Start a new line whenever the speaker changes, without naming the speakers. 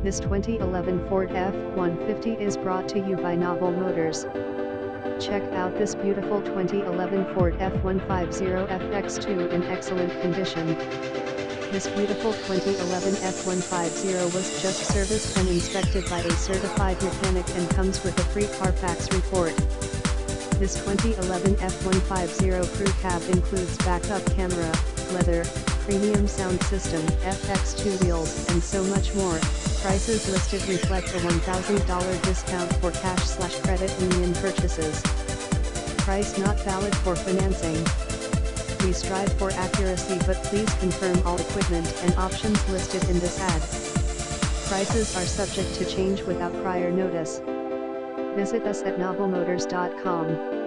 This 2011 Ford F-150 is brought to you by Novel Motors. Check out this beautiful 2011 Ford F-150 FX2 in excellent condition. This beautiful 2011 F-150 was just serviced and inspected by a certified mechanic and comes with a free Carfax report. This 2011 F-150 crew cab includes backup camera, leather, premium sound system, FX2 wheels, and so much more. Prices listed reflect a $1,000 discount for cash/credit union purchases. Price not valid for financing. We strive for accuracy, but please confirm all equipment and options listed in this ad. Prices are subject to change without prior notice. Visit us at novelmotors.com.